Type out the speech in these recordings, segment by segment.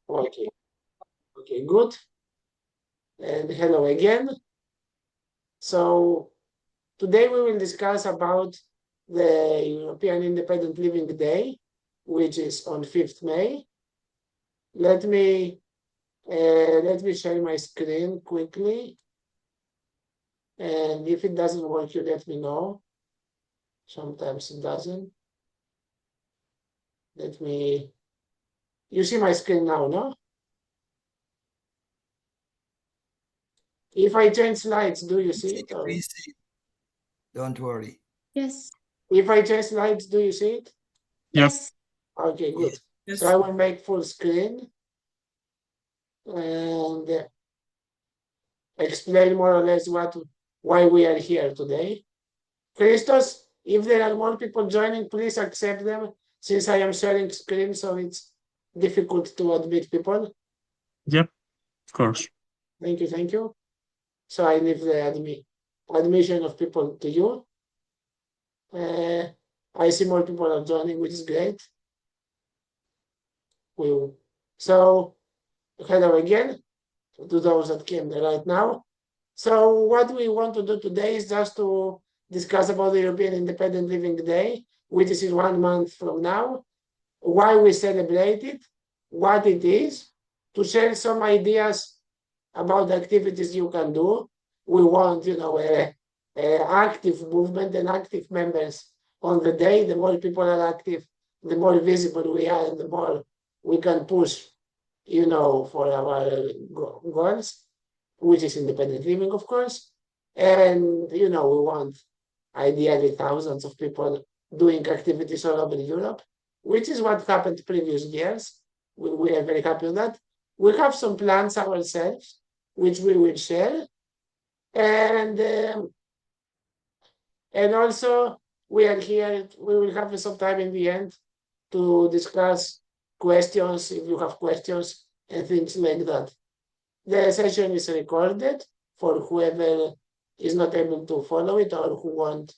Okay, okay, good. And hello again. So today we will discuss about the European Independent Living Day, which is on 5th May. Let me let me share my screen quickly. And if it doesn't work, you let me know. Sometimes it doesn't. Let me, you see my screen now, no? If I change slides, do you see it? Or We see. Don't worry. Yes. if I change slides, do you see it? Yep. Yes. Okay, good. Yes. So I will make full screen and explain more or less why we are here today. Christos, if there are more people joining, please accept them since I am sharing screen, so it's difficult to admit people. Yep. Of course. Thank you, thank you. So I leave the admission of people to you. I see more people are joining, which is great. So hello again to those that came right now. So what we want to do today is just to discuss about the European Independent Living Day, which is in 1 month from now, why we celebrate it, what it is, to share some ideas about the activities you can do. We want, a active movement and active members on the day. The more people are active, the more visible we are and the more we can push, for our goals, which is independent living, of course. And, we want ideally thousands of people doing activities all over Europe, which is what happened previous years. We are very happy with that. We have some plans ourselves, which we will share. And also we are here, we will have some time in the end to discuss questions, if you have questions and things like that. The session is recorded for whoever is not able to follow it or who want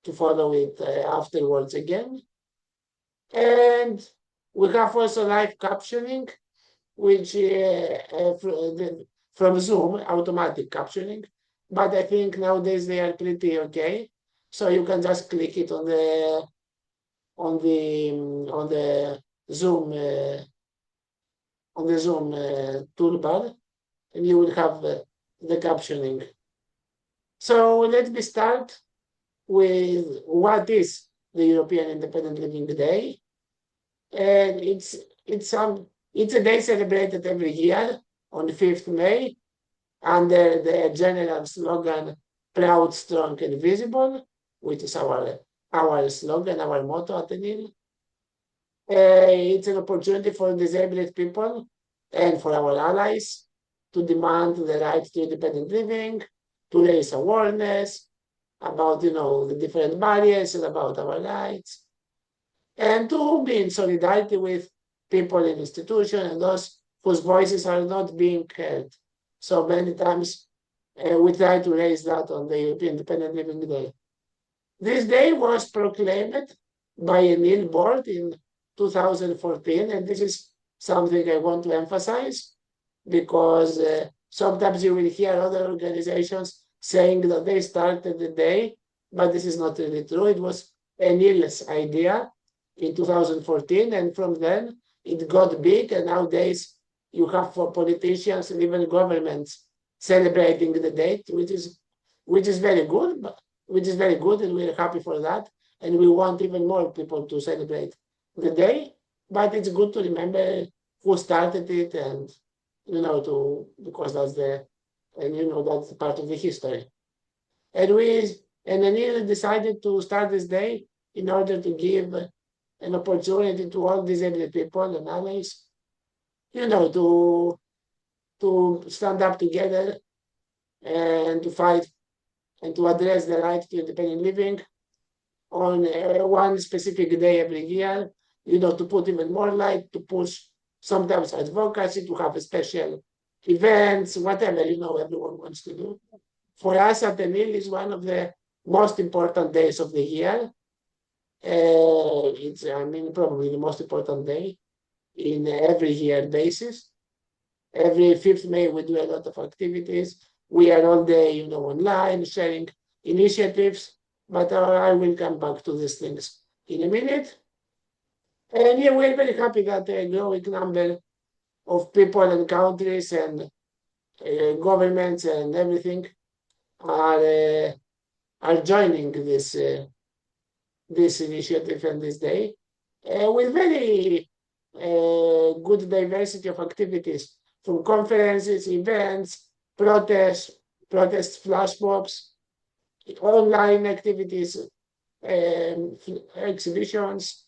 to follow it afterwards again. And we have also live captioning, which from Zoom, automatic captioning. But I think nowadays they are pretty okay. So you can just click it on the Zoom toolbar, and you will have the captioning. So let me start with what is the European Independent Living Day, and it's a day celebrated every year on 5th May under the general slogan "Proud, Strong, and Visible," which is our slogan, our motto at the NIL. It's an opportunity for disabled people and for our allies to demand the right to independent living, to raise awareness about the different barriers and about our rights, and to be in solidarity with people in institutions and those whose voices are not being heard. So many times we try to raise that on the European Independent Living Day. This day was proclaimed by a NIL board in 2014, and this is something I want to emphasize because sometimes you will hear other organizations saying that they started the day, but this is not really true. It was a NIL's idea in 2014, and from then it got big, and nowadays you have for politicians and even governments celebrating the date, which is very good, and we're happy for that, and we want even more people to celebrate the day. But it's good to remember who started it, and because that's that's part of the history. And then decided to start this day in order to give an opportunity to all disabled people and allies, to stand up together and to fight and to address the right to independent living on one specific day every year, to put even more light, to push sometimes advocacy, to have special events, whatever, everyone wants to do. For us at the NIL is one of the most important days of the year. It's, probably the most important day in every year basis. Every 5th May, we do a lot of activities. We are all day, online sharing initiatives, but I will come back to these things in a minute. And yeah, we're very happy that a growing number of people and countries and governments and everything are joining this initiative and this day with very good diversity of activities, from conferences, events, protests, flash mobs, online activities, exhibitions,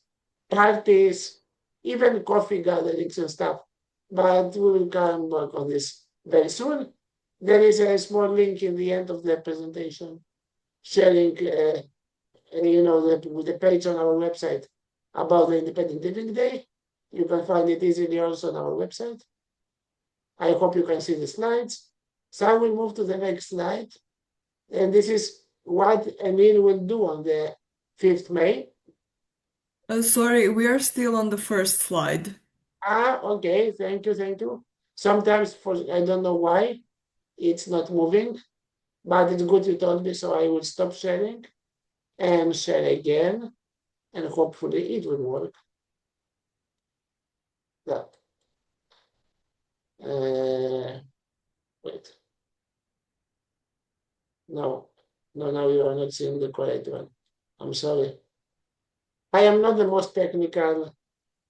parties, even coffee gatherings and stuff. But we will come back on this very soon. There is a small link in the end of the presentation sharing, the page on our website about the Independent Living Day. You can find it easily also on our website. I hope you can see the slides. So I will move to the next slide. And this is what Emil will do on the 5th May. Sorry, we are still on the first slide. Okay, thank you. Sometimes I don't know why it's not moving, but it's good you told me, so I will stop sharing and share again, and hopefully it will work. That. Wait. No, now you are not seeing the correct one. I'm sorry. I am not the most technical,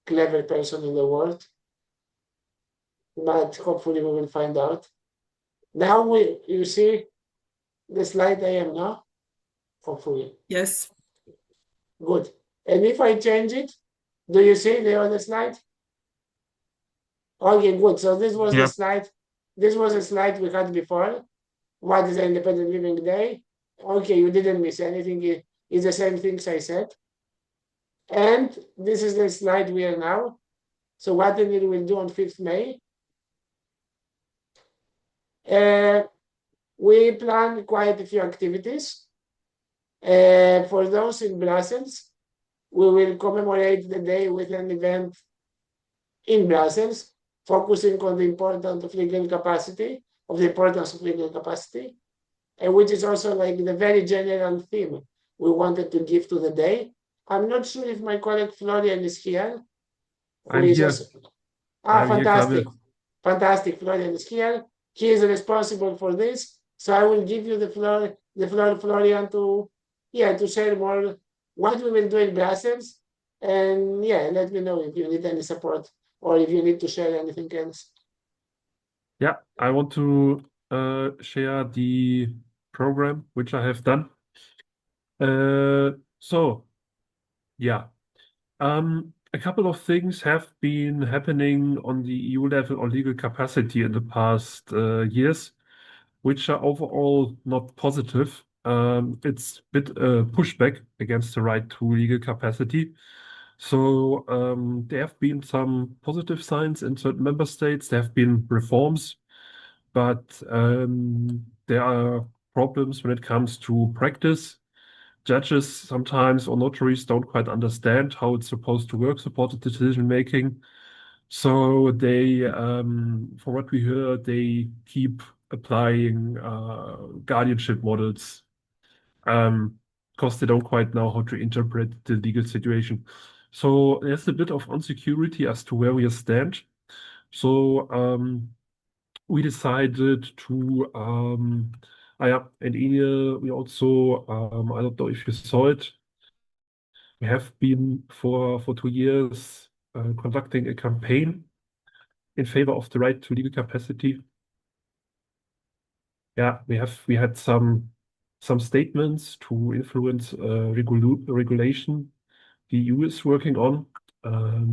clever person in the world, but hopefully we will find out. Now you see the slide I am now? Hopefully. Yes. Good. And if I change it, do you see the other slide? Okay, good. So this was the slide. This was a slide we had before. What is the Independent Living Day? Okay, you didn't miss anything. It's the same things I said. And this is the slide we are now. So what we will do on 5th May? We plan quite a few activities. For those in Brussels, we will commemorate the day with an event in Brussels, focusing on the importance of legal capacity, and which is also like the very general theme we wanted to give to the day. I'm not sure if my colleague Florian is here. I'm here. Fantastic. Fantastic. Florian is here. He is responsible for this. So I will give you the floor, Florian, to share more what we will do in Brussels. And let me know if you need any support or if you need to share anything else. Yeah, I want to share the program which I have done. A couple of things have been happening on the EU level on legal capacity in the past years, which are overall not positive. It's a bit pushback against the right to legal capacity. So there have been some positive signs in certain member states. There have been reforms, but there are problems when it comes to practice. Judges sometimes or notaries don't quite understand how it's supposed to work, supported decision making. So they, for what we heard, they keep applying guardianship models because they don't quite know how to interpret the legal situation. So there's a bit of insecurity as to where we stand. So we decided to, and Ine, we also, I don't know if you saw it, we have been for 2 years conducting a campaign in favor of the right to legal capacity. Yeah, we had some statements to influence regulation the EU is working on. A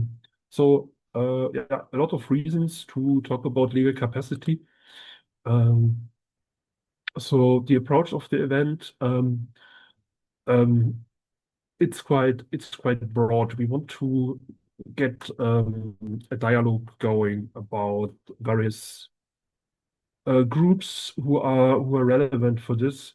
lot of reasons to talk about legal capacity. So the approach of the event, it's quite broad. We want to get a dialogue going about various groups who are relevant for this.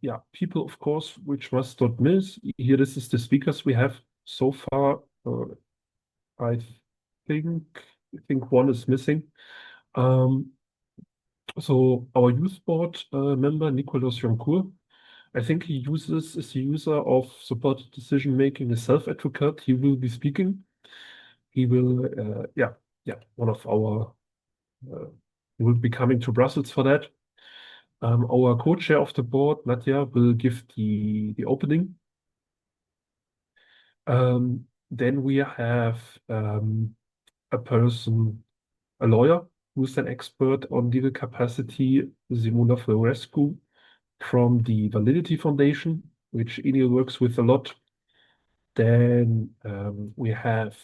yeah, people, of course, which must not miss. Here, this is the speakers we have so far. I think one is missing. So our youth board member, Nicolas Joncourt, I think he is a user of supported decision making, a self-advocate. He will be speaking. He will, one of our, he will be coming to Brussels for that. Our co-chair of the board, Nadia, will give the opening. Then we have a person, a lawyer, who's an expert on legal capacity, Simona Florescu, from the Validity Foundation, which Enil works with a lot. Then we have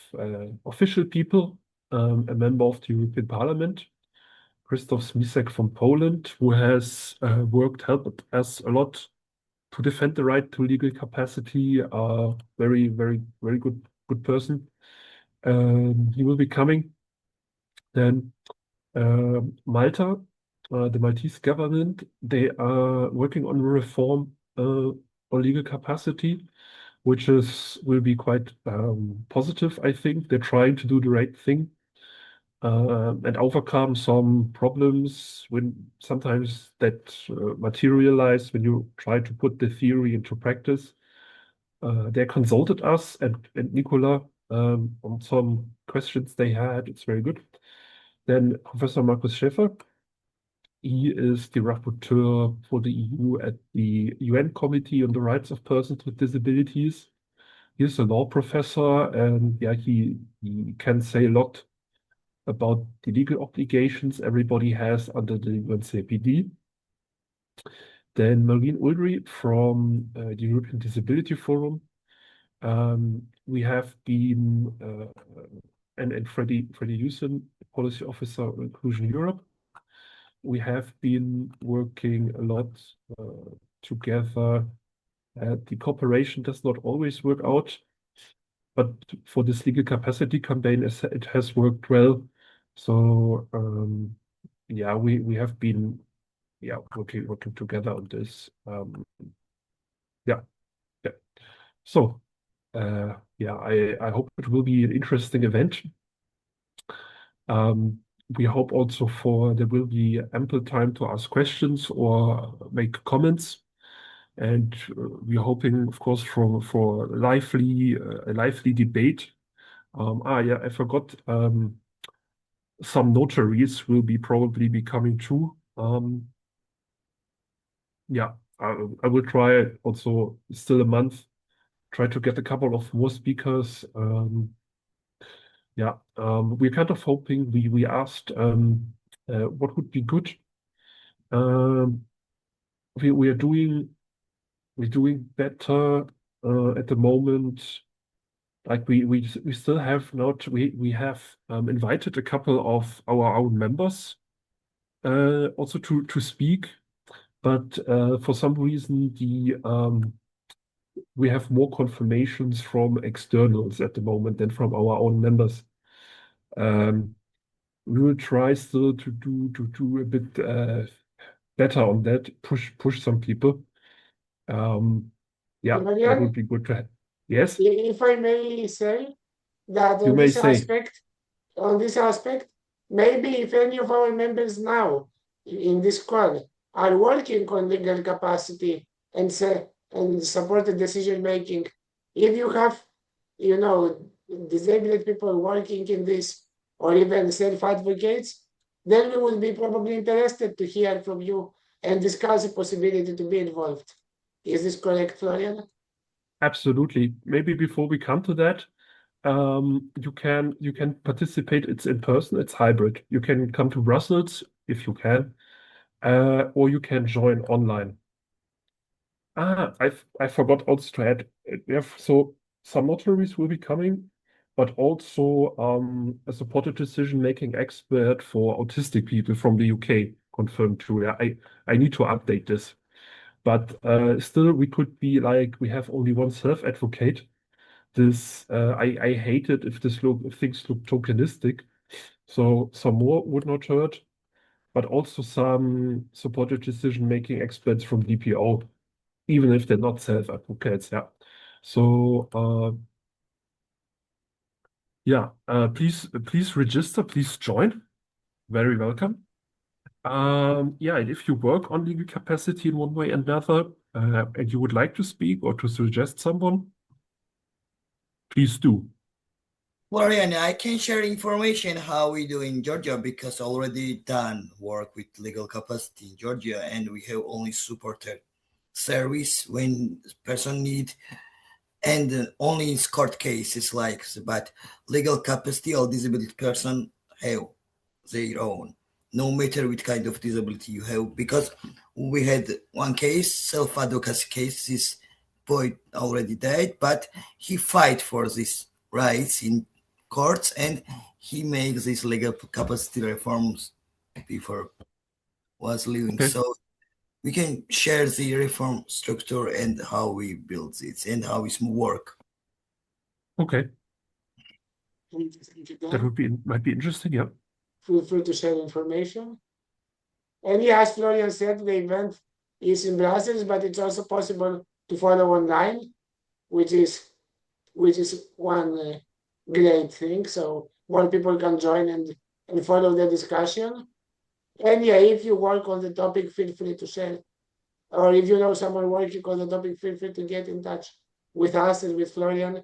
official people, a member of the European Parliament, Krzysztof Smisek from Poland, who has helped us a lot to defend the right to legal capacity. Very, very, very good person. He will be coming. Then Malta, the Maltese government, they are working on a reform on legal capacity, which will be quite positive, I think. They're trying to do the right thing and overcome some problems when sometimes that materialize when you try to put the theory into practice. They consulted us and Nicola on some questions they had. It's very good. Then Professor Markus Schäfer, he is the rapporteur for the EU at the UN Committee on the Rights of Persons with Disabilities. He's a law professor, and yeah, he can say a lot about the legal obligations everybody has under the UNCPD. Then Marine Ulrich from the European Disability Forum. We have been, and Freddie Hewson, Policy Officer of Inclusion Europe. We have been working a lot together. The cooperation does not always work out, but for this legal capacity campaign, it has worked well. So yeah, we have been working together on this. Yeah. So I hope it will be an interesting event. We hope also there will be ample time to ask questions or make comments. And we're hoping, of course, for a lively debate. I forgot. Some notaries will probably be coming too. I will try also, still a month, try to get a couple of more speakers. We're kind of hoping. We asked what would be good. We're doing better at the moment. Like we still have not. We have invited a couple of our own members also to speak, but for some reason we have more confirmations from externals at the moment than from our own members. We will try still to do a bit better on that. Push some people. That Marianne, would be good to have. Yes, if I may say that you may say. on this aspect, maybe if any of our members now in this call are working on legal capacity and supported decision making, if you have, disabled people working in this or even self-advocates, then we will be probably interested to hear from you and discuss the possibility to be involved. Is this correct, Florian? Absolutely. Maybe before we come to that, you can participate. It's in person. It's hybrid. You can come to Brussels if you can, or you can join online. I forgot also to add. So some notaries will be coming, but also a supported decision-making expert for autistic people from the UK confirmed too. Yeah, I need to update this. But still, we could be like, we have only one self-advocate. I hate it if things look tokenistic. So some more would not hurt. but also some supported decision-making experts from DPO, even if they're not self-advocates. Yeah. So please register, please join. Very welcome. Yeah, and if you work on legal capacity in one way and another, and you would like to speak or to suggest someone, please do. Florian, I can share information how we do in Georgia because already done work with legal capacity in Georgia, and we have only supported service when person need, and only in court cases like, but legal capacity or disability person have their own, no matter what kind of disability you have, because we had one case, self-advocacy case. This boy already died, but he fight for these rights in courts, and he makes these legal capacity reforms before was living. Okay. So we can share the reform structure and how we build it and how it work. Okay, Thank you, that Dan. might be interesting. Yeah. Feel free to share information. And yeah, as Florian said, the event is in Brussels, but it's also possible to follow online, which is one great thing. So more people can join and follow the discussion. And yeah, if you work on the topic, feel free to share. Or if you know someone working on the topic, feel free to get in touch with us and with Florian.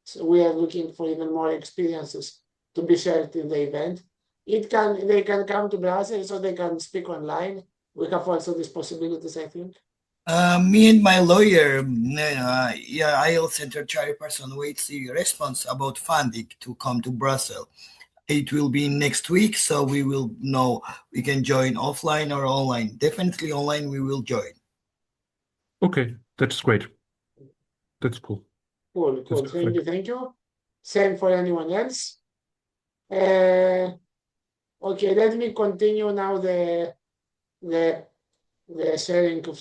So we are looking for even more experiences to be shared in the event. They can come to Brussels or they can speak online. We have also these possibilities, I think. Me and my lawyer, IELTS Center chairperson, waits the response about funding to come to Brussels. It will be next week, so we will know we can join offline or online. Definitely online, we will join. Okay, that's great. That's cool. Cool. That's Thank perfect. you. Thank you. Same for anyone else. Okay, let me continue now the sharing of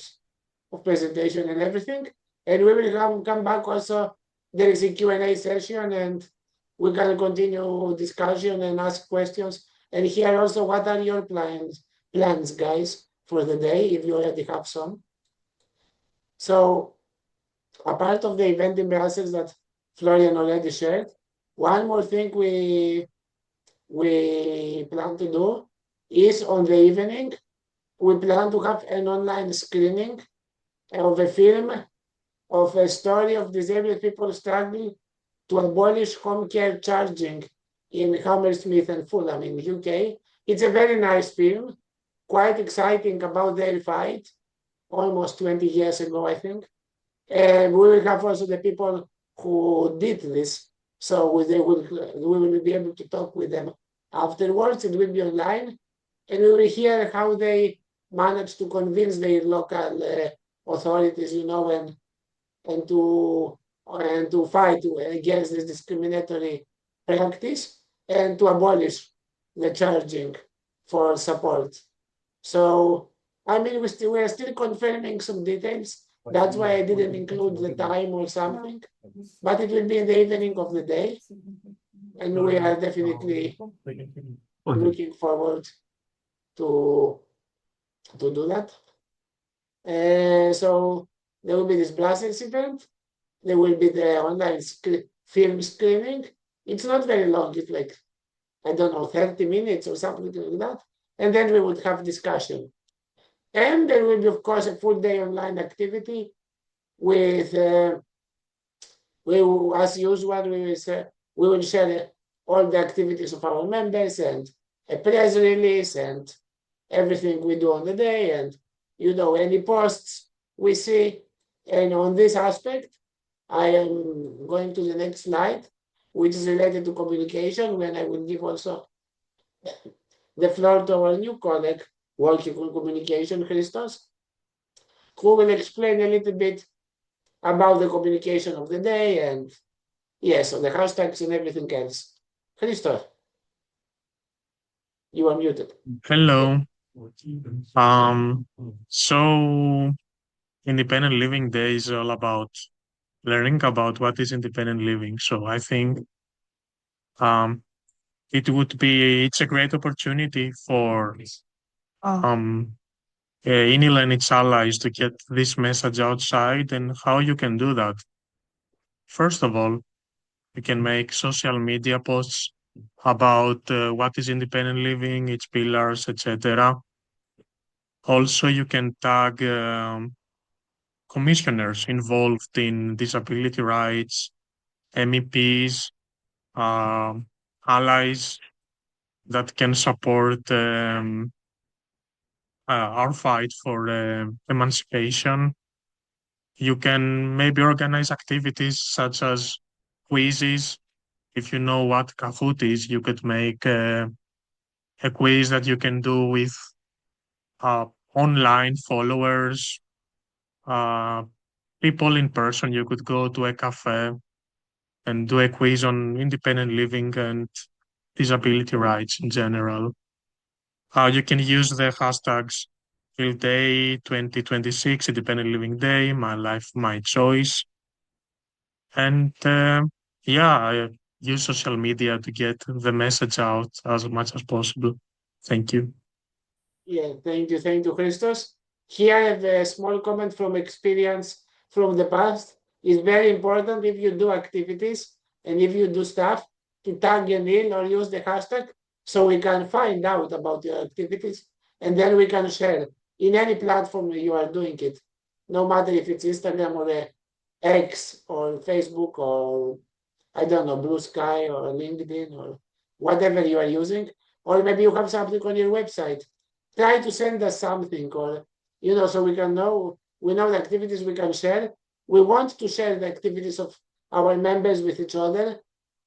presentation and everything. And we will come back also. There is a Q&A session and we can continue discussion and ask questions and hear also what are your plans, guys, for the day, if you already have some. So a part of the event in Brussels that Florian already shared, one more thing we plan to do is on the evening, we plan to have an online screening of a film of a story of disabled people struggling to abolish home care charging in Hammersmith and Fulham in the UK. It's a very nice film, quite exciting about their fight, almost 20 years ago, I think. And we will have also the people who did this, so we will be able to talk with them afterwards. It will be online, and we will hear how they managed to convince their local authorities, and to fight against this discriminatory practice and to abolish the charging for support. So, I mean, we are still confirming some details. That's why I didn't include the time or something, but it will be in the evening of the day, and we are definitely looking forward to do that. So there will be this Brussels event. There will be the online film screening. It's not very long. It's like, I don't know, 30 minutes or something like that. And then we would have discussion. And there will be, of course, a full day online activity with, as usual, we will share all the activities of our members and a press release and everything we do on the day and, any posts we see. And on this aspect, I am going to the next slide, which is related to communication, when I will give also the floor to our new colleague working on communication, Christos, who will explain a little bit about the communication of the day and, yes, on the hashtags and everything else. Christos, you are muted. Hello. So independent living day is all about learning about what is independent living. So I think it's a great opportunity for Inil and its allies to get this message outside, and how you can do that. First of all, you can make social media posts about what is independent living, its pillars, etc. Also, you can tag commissioners involved in disability rights, MEPs, allies that can support our fight for emancipation. You can maybe organize activities such as quizzes. If you know what Kahoot is, you could make a quiz that you can do with online followers, people in person. You could go to a cafe and do a quiz on independent living and disability rights in general. You can use the hashtags Field Day 2026, Independent Living Day, My Life, My Choice. And I use social media to get the message out as much as possible. Thank you. Yeah, thank you, Christos. Here I have a small comment from experience from the past. It's very important if you do activities and if you do stuff to tag Enil or use the hashtag so we can find out about your activities and then we can share in any platform you are doing it, no matter if it's Instagram or X or Facebook or I don't know, Blue Sky or LinkedIn or whatever you are using, or maybe you have something on your website. Try to send us something, or so we know the activities we can share. We want to share the activities of our members with each other,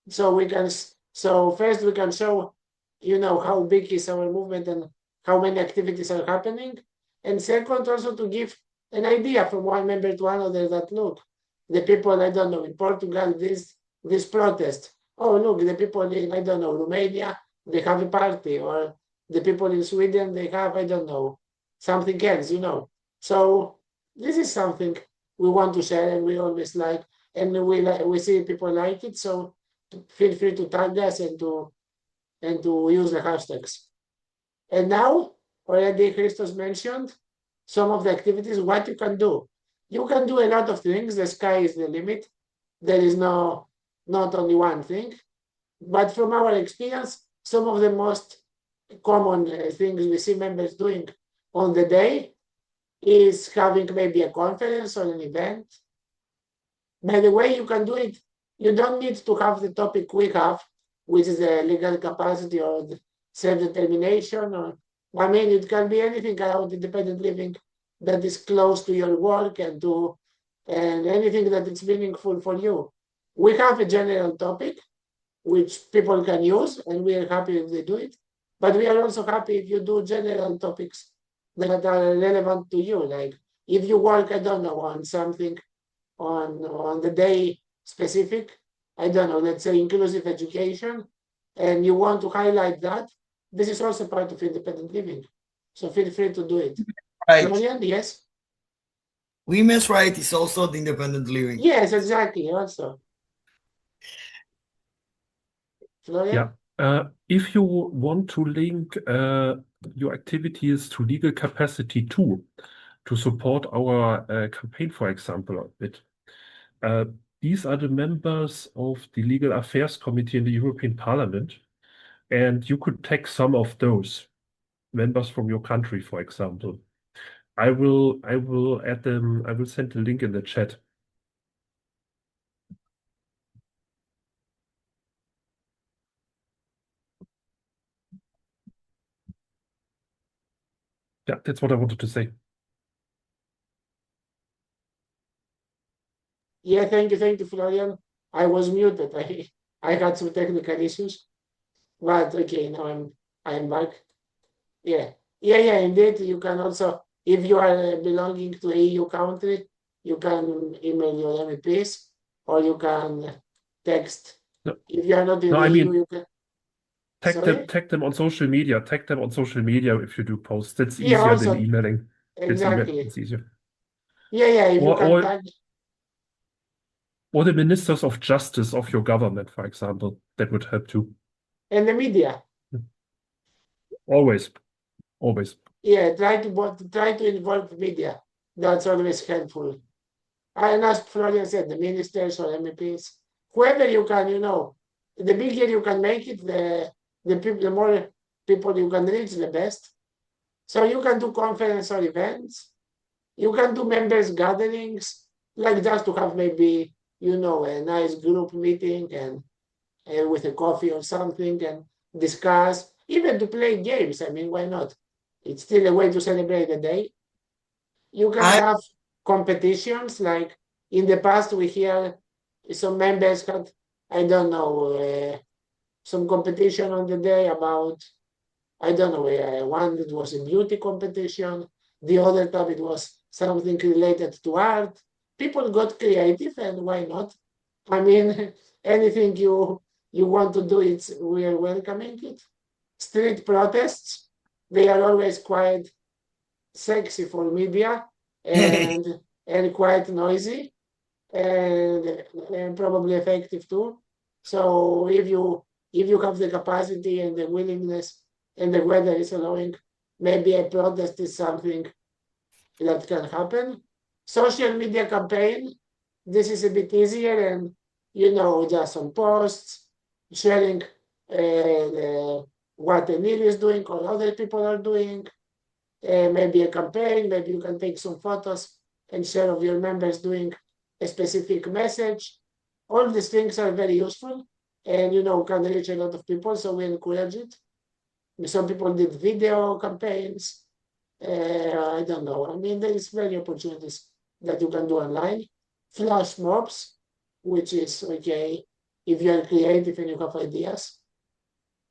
so we can. So first we can show, how big is our movement and how many activities are happening, and second also to give an idea from one member to another that look, the people I don't know in Portugal this protest. Oh look, the people in I don't know Romania they have a party, or the people in Sweden they have I don't know something else, So this is something we want to share and we always like, and we see people like it. So feel free to tag us and to use the hashtags. And now already Christos mentioned some of the activities. What you can do? You can do a lot of things. The sky is the limit. There is not only one thing, but from our experience, some of the most common things we see members doing on the day is having maybe a conference or an event. By the way, you can do it. You don't need to have the topic we have, which is the legal capacity or the self-determination, or it can be anything around independent living that is close to your work and anything that is meaningful for you. We have a general topic which people can use, and we are happy if they do it. But we are also happy if you do general topics that are relevant to you. Like if you work, I don't know, on something on the day specific, I don't know, let's say inclusive education, and you want to highlight that, this is also part of independent living. So feel free to do it. Right. Florian, yes? Women's right is also the independent living. Yes, exactly, also. Florian? Yeah. If you want to link your activities to legal capacity too, to support our campaign, for example, a bit. These are the members of the Legal Affairs Committee in the European Parliament, and you could tag some of those members from your country, for example. I will add them. I will send the link in the chat. Yeah, that's what I wanted to say. Yeah, thank you, Florian. I was muted. I had some technical issues, but okay, now I'm back. Yeah, indeed. You can also, if you are belonging to EU country, you can email your MEPs, or you can text. No. If you are not in No, the I EU, mean, you can. tag them on social media. Tag them on social media if you do posts. That's Yeah, easier also, than emailing. exactly. It's easier. Yeah, if you can Or tag. or the ministers of justice of your government, for example, that would help too. And the media. Always. Yeah, try to involve media. That's always helpful. And as Florian said, the ministers or MEPs, whoever you can, the bigger you can make it, the more people you can reach, the best. So you can do conference or events. You can do members gatherings, like just to have maybe, a nice group meeting and with a coffee or something and discuss, even to play games. I mean, why not? It's still a way to celebrate the day. You can I have competitions, like in the past we hear some members had, I don't know, some competition on the day about, I don't know, one it was a beauty competition, the other time it was something related to art. People got creative, and why not? I mean, anything you want to do, we are welcoming it. Street protests, they are always quite sexy for media and and quite noisy and probably effective too. So if you have the capacity and the willingness and the weather is allowing, maybe a protest is something that can happen. Social media campaign, this is a bit easier, and just some posts sharing what Emil is doing or other people are doing. Maybe a campaign, maybe you can take some photos and share of your members doing a specific message. All these things are very useful and can reach a lot of people, so we encourage it. Some people did video campaigns. I don't know. I mean, there is many opportunities that you can do online. Flash mobs, which is okay if you are creative and you have ideas.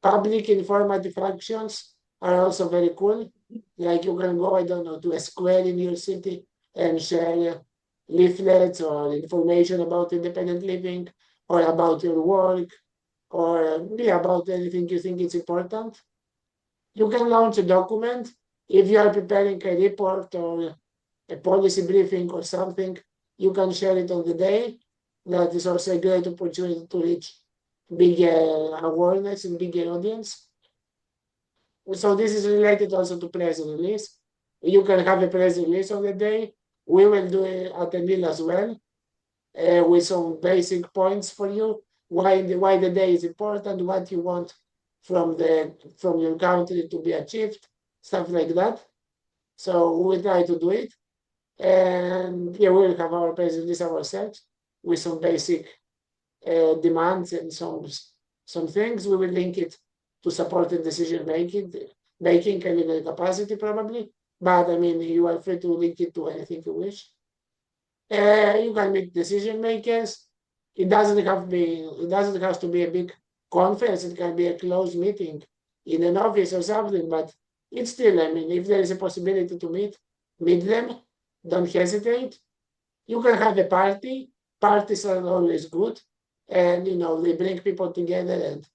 Public informative actions are also very cool. Like you can go, I don't know, to a square in your city and share leaflets or information about independent living or about your work or about anything you think is important. You can launch a document if you are preparing a report or a policy briefing or something. You can share it on the day. That is also a great opportunity to reach bigger awareness and bigger audience. So this is related also to press release. You can have a press release on the day. We will do it at the mill as well, with some basic points for you. Why the day is important, what you want from your country to be achieved, stuff like that. So we'll try to do it. And yeah, we'll have our press release ourselves with some basic demands and some things. We will link it to support the decision making and legal capacity probably. But I mean, you are free to link it to anything you wish. You can meet decision makers. It doesn't have to be a big conference. It can be a closed meeting in an office or something. But it's still, I mean, if there is a possibility to meet them. Don't hesitate. You can have a party. Parties are always good, and they bring people together, and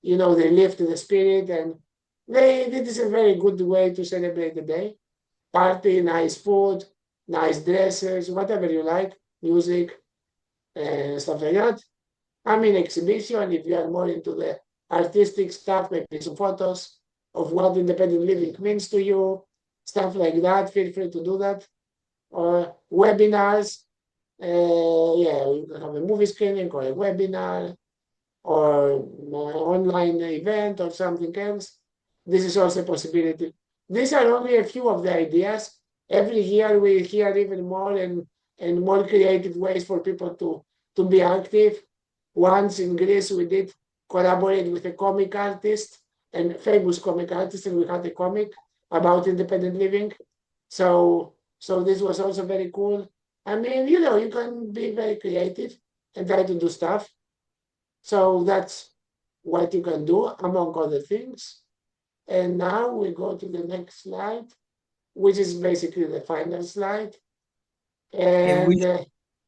they lift the spirit, and this is a very good way to celebrate the day. Party, nice food, nice dresses, whatever you like, music, stuff like that. I mean, exhibition, if you are more into the artistic stuff, maybe some photos of what independent living means to you, stuff like that, feel free to do that. Or webinars, you can have a movie screening or a webinar or an online event or something else. This is also a possibility. These are only a few of the ideas. Every year we hear even more and more creative ways for people to be active. Once in Greece we did collaborate with a comic artist and famous comic artist, and we had a comic about independent living. So this was also very cool. I mean, you can be very creative and try to do stuff. So that's what you can do, among other things. And now we go to the next slide, which is basically the final slide. And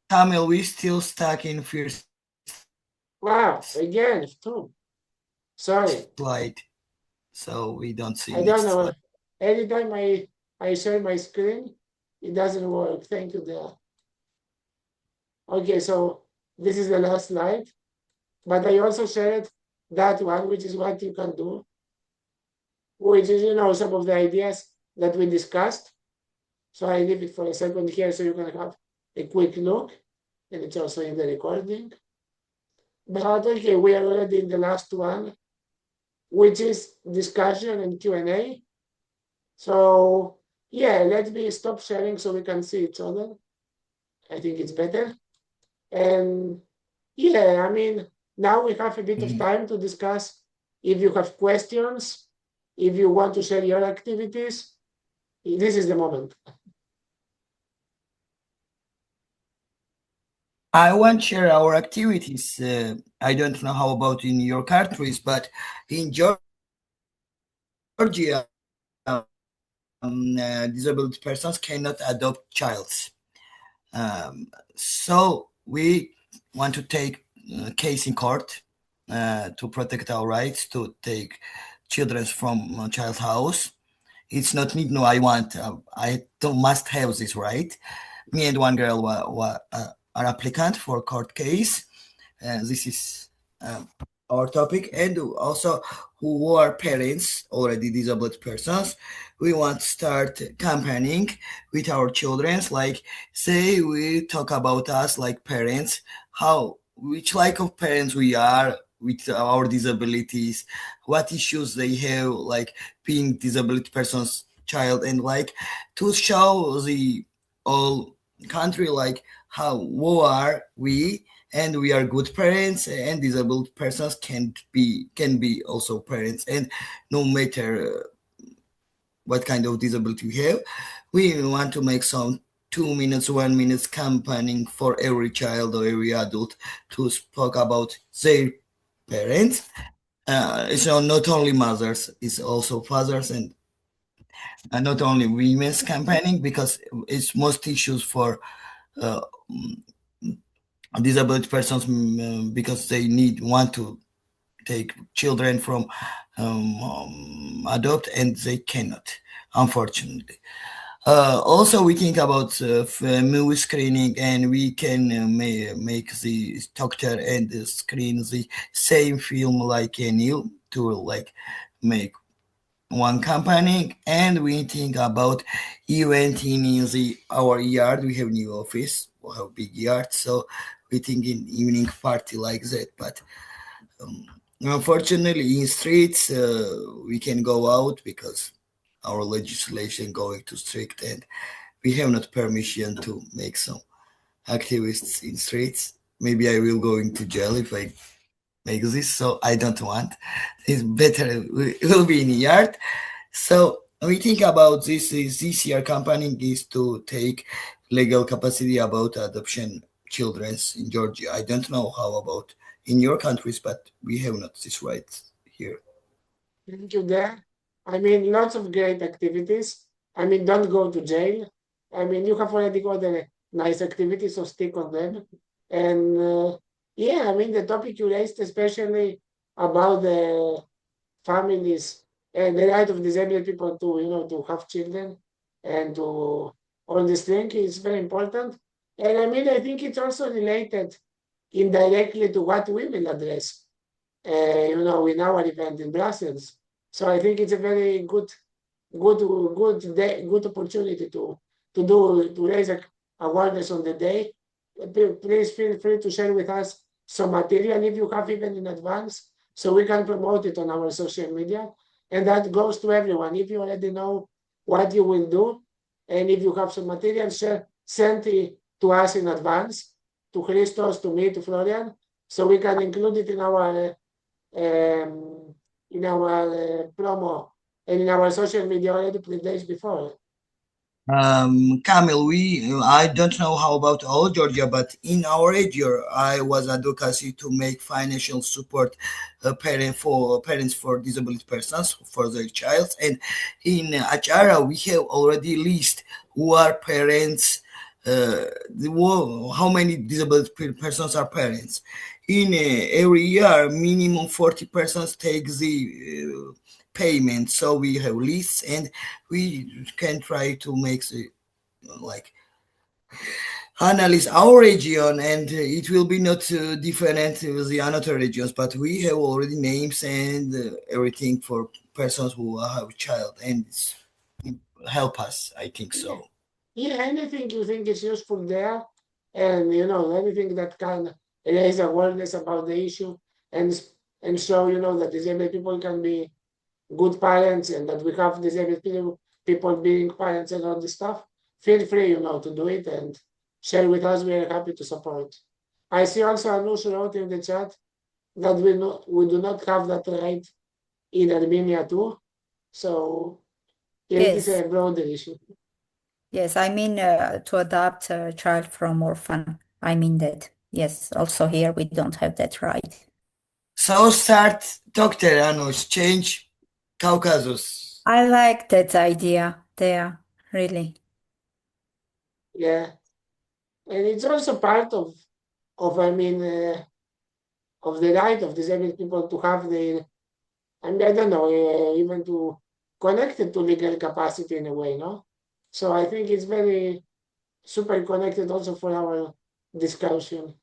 Tamil, we still stuck in first wow, again, too. Sorry. slide, so we don't see I next don't know. slide. Anytime I share my screen, it doesn't work. Thank you there. Okay, so this is the last slide. But I also shared that one, which is what you can do, which is, some of the ideas that we discussed. So I leave it for a second here so you can have a quick look, and it's also in the recording. But okay, we are already in the last one, which is discussion and Q&A. So yeah, let me stop sharing so we can see each other. I think it's better. And yeah, I mean, now we have a bit of time to discuss if you have questions, if you want to share your activities. This is the moment. I want to share our activities. I don't know how about in your countries, but in Georgia, disabled persons cannot adopt childs. So we want to take a case in court to protect our rights to take children from a child house. It's not me. No, I want. I don't must have this right. Me and one girl were an applicant for a court case. This is our topic, and also who are parents, already disabled persons. We want to start campaigning with our children, like say we talk about us like parents, which like of parents we are with our disabilities, what issues they have, like being disabled persons child, and like to show the all country like who are we, and we are good parents, and disabled persons can be also parents, and no matter what kind of disability we have, we want to make some 2 minutes, 1 minute campaigning for every child or every adult to speak about their parents. It's not only mothers, it's also fathers, and not only women's campaigning, because it's most issues for disabled persons because they want to take children from adopt, and they cannot, unfortunately. Also, we think about movie screening, and we can make the doctor and screen the same film like a new to like make one company. And we think about event in our yard. We have new office, we have big yard, so we think in evening party like that. But unfortunately, in streets we can go out because our legislation going too strict, and we have not permission to make some activists in streets. Maybe I will go into jail if I make this, so I don't want. It's better it will be in the yard. So we think about this year campaign is to take legal capacity about adoption children's in Georgia. I don't know how about in your countries, but we have not this right here. Thank you there. I mean, lots of great activities. I mean, don't go to jail. I mean, you have already got a nice activity, so stick on them. And yeah, I mean, the topic you raised, especially about the families and the right of disabled people to, to have children and to all this thing is very important. And I mean, I think it's also related indirectly to what we will address, in our event in Brussels. So I think it's a very good opportunity to raise awareness on the day. Please feel free to share with us some material if you have even in advance, so we can promote it on our social media. And that goes to everyone. If you already know what you will do, and if you have some material, send it to us in advance, to Christos, to me, to Florian, so we can include it in our promo and in our social media already 3 days before. Kamil, I don't know how about all Georgia, but in our area, I was advocacy to make financial support parents for disabled persons for their child, and in Achara we have already list who are parents, how many disabled persons are parents. In every year, minimum 40 persons take the payment, so we have lists, and we can try to make the analyze our region, and it will be not different with the another regions, but we have already names and everything for persons who have a child, and it's help us. I think so. Yeah, anything you think is useful there, and anything that can raise awareness about the issue and and show that disabled people can be good parents and that we have disabled people being parents and all this stuff. Feel free, to do it and share with us. We are happy to support. I see also Anush wrote in the chat that we do not have that right in Armenia too. So it is Yes. a broader issue. Yes, I mean to adopt a child from orphan. I mean that. Yes, also here we don't have that right. So start, Dr. Anush, change Caucasus. I like that idea there, really. Yeah. And it's also part of of the right of disabled people to have I don't know, even to connect it to legal capacity in a way, no? So I think it's very super connected also for our discussion.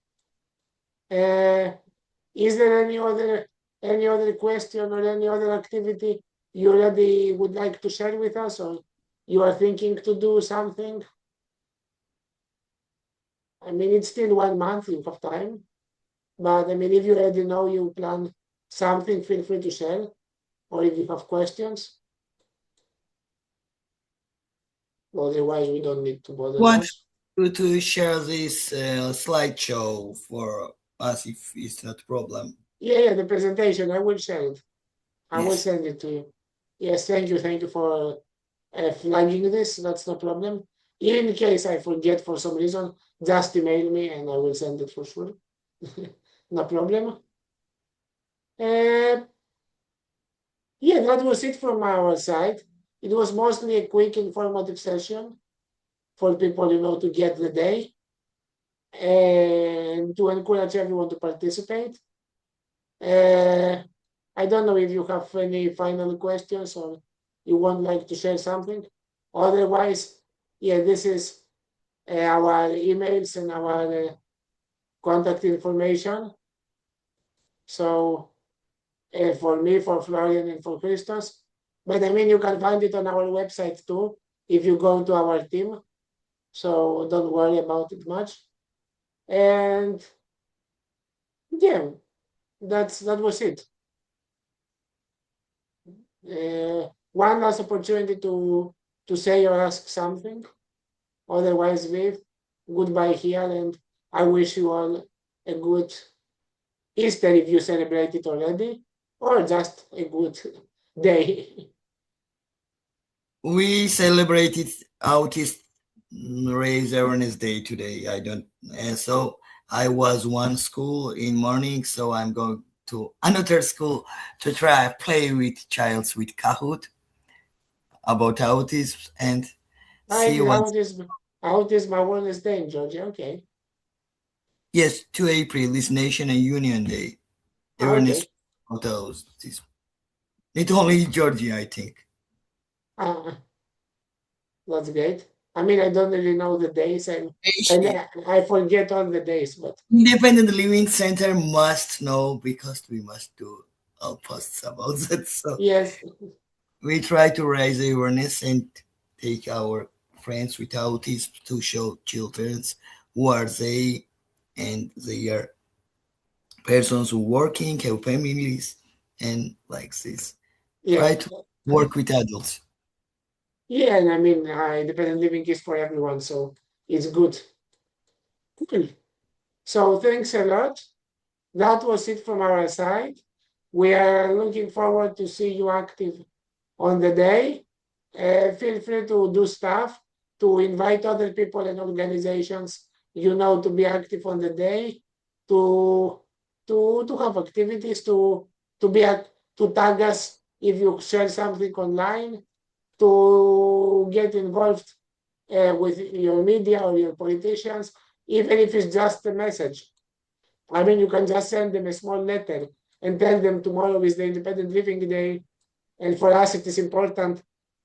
Is there any other question or any other activity you already would like to share with us, or you are thinking to do something? I mean, it's still 1 month, you have time. But I mean, if you already know you plan something, feel free to share. Or if you have questions. Otherwise, we don't need to bother Want much. you to share this slideshow for us if it's not a problem. Yeah, the presentation, I will share it. I will Yes. send it to you. Yes, thank you for flagging this. That's no problem. In case I forget for some reason, just email me and I will send it for sure. No problem. Yeah, that was it from our side. It was mostly a quick informative session for people, to get the day and to encourage everyone to participate. I don't know if you have any final questions or you would like to share something. Otherwise, yeah, this is our emails and our contact information. So for me, for Florian, and for Christos. But I mean, you can find it on our website too if you go to our team. So don't worry about it much. And yeah, that was it. One last opportunity to say or ask something. Otherwise, leave. Goodbye here, and I wish you all a good Easter if you celebrate it already, or just a good day. We celebrated Autist Raise Awareness Day today. And so I was one school in morning, so I'm going to another school to try play with childs with Kahoot about autism and see what. Autism Awareness Day in Georgia. Okay. Yes, 2 April is Nation and Union Day. Awareness Okay. about autism. Not only Georgia, I think. That's great. I mean, I don't really know the days, and I forget all the days. But Independent Living Center must know because we must do all posts about that. So yes, we try to raise awareness and take our friends with autism to show children who are they, and they are persons who working, have families, and like this. yeah, Try to work with adults. yeah. And I mean, independent living is for everyone, so it's good. Cool. So thanks a lot. That was it from our side. We are looking forward to see you active on the day. Feel free to do stuff, to invite other people and organizations, to be active on the day, to have activities, to tag us if you share something online, to get involved with your media or your politicians, even if it's just a message. I mean, you can just send them a small letter and tell them tomorrow is the Independent Living Day, and for us it is important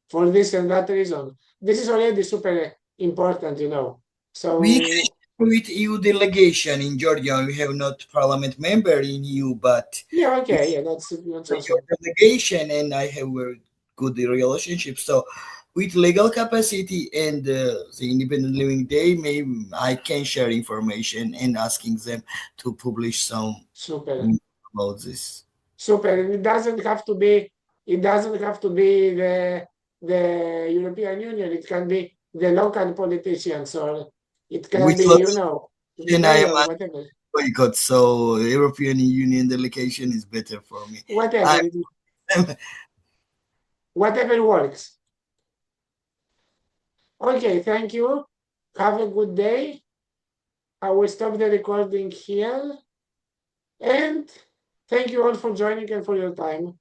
for this and that reason. This is already super important, So we can with EU delegation in Georgia. We have not parliament member in EU, but yeah, okay, yeah, that's your delegation, and I have a good relationship. So with legal capacity and the Independent Living Day, maybe I can share information and asking them to publish some Super. about this. Super. And it doesn't have to be the European Union. It can be the local politicians, or it can With be, lots you know, the and I am mayor, whatever. boycott, so European Union delegation is better for me. Whatever. Whatever works. Okay, thank you. Have a good day. I will stop the recording here. And thank you all for joining and for your time.